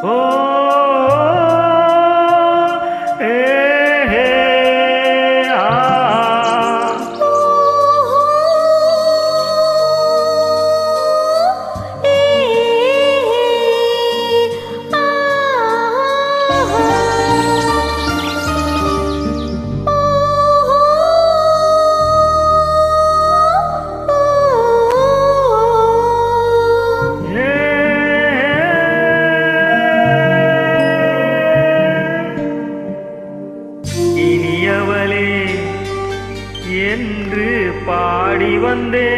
ஓ ஏ ஹே ஆ இனியவளே என்று பாடி வந்தேன்.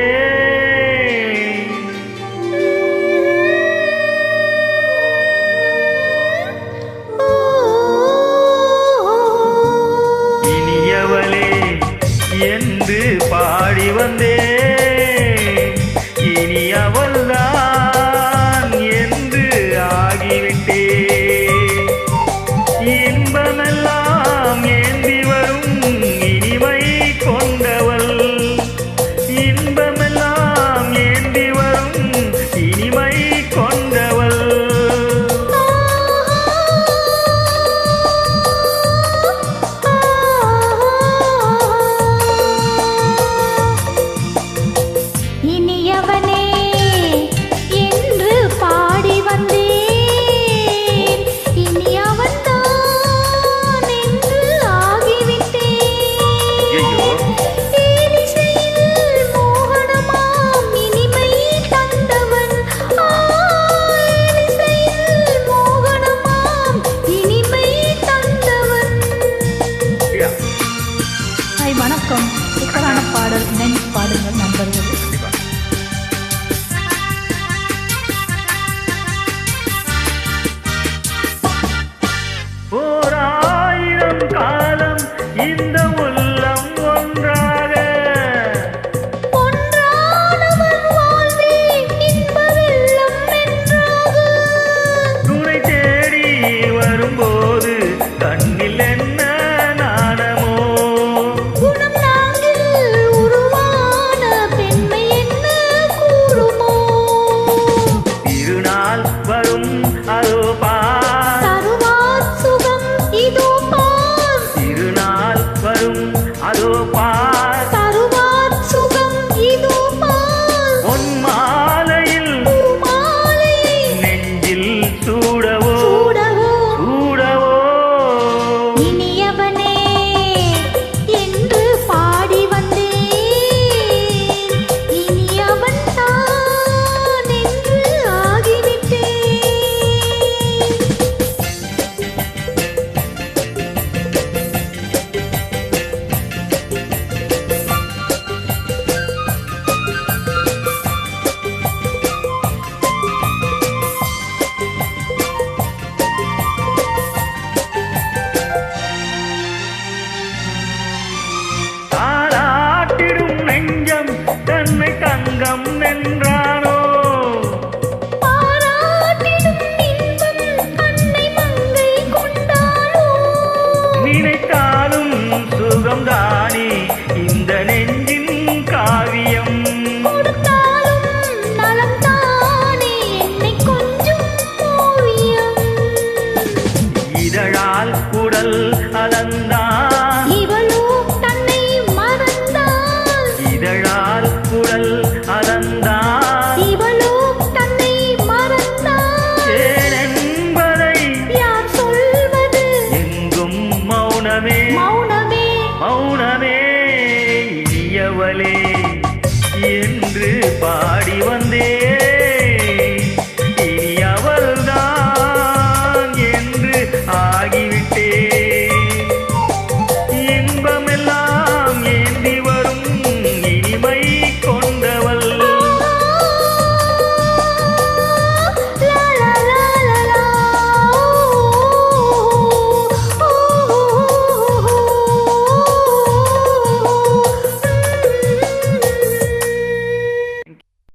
இனியவளே என்று பாடி வந்தேன். இனி அவள்தான் என்று ஆகிவிட்டேன். இன்பமெல்லாம் ஏந்தி வரும் இனிமை கொண்டவள். இன்பமெல்லாம் ஏந்தி வரும் இனிமை கொண்டவள். இனியவனே என்று பாடி வந்தேன். இனி அவன்தான் என்று ஆகிவிட்டேன். ஏலிசையில் மோகனமாம் இனிமை தந்தவன். ஏலிசையில் மோகனமாம் இனிமை தந்தவன். ஹாய், வணக்கம். சூப்பரான பாடல். நினைத்து பாடுங்கள் நண்பர்கள். ஓராயிரம் காலம் இந்த உள்ளம் ஒன்றாக ஒன்றானவன் வாழ்வே இன்ப வெள்ளம் என்றாக. துணை தேடி வரும்போது கண்ணில் என்ன நாணமோ. குணம் நான்கில் உருவான பெண்மை என்ன கூறுமோ. திருநாள் வரும் அதோ பார். தருவார் சுகம் இதோ பார். திருநாள் வரும் அதோ பார். தருவார் சுகம் இதோ பார். பொன் மாலையில் பூமாலையை நெஞ்சில் சூடவோ சூடவோ. சூடவோ. இனியவனே என்று பாடி வந்தேன். இனி அவன்தான் என்று ஆகிவிட்டேன். தாலாட்டிடும் நெஞ்சம் தன்னை தங்கம் என்றானோ. பாராட்டிடும் இன்பம் கண்ணை மங்கை கொண்டாளோ. நினைத்தாலும் சுகம்தானே இந்த நெஞ்சின் காவியம். கொடுத்தாலும் நலம் தானே என்னை கொஞ்சம் ஓவியம். இதழால் உடல் அளந்தான். இவளோ தன்னை மறந்தாள். இதழால் உடல் அளந்தான். இவளோ தன்னை மறந்தாள். ஏனென்பதை யார் சொல்வது. எங்கும் மௌனமே மௌனமே மௌனமே. இனியவளே என்று பாடி வந்தேன்.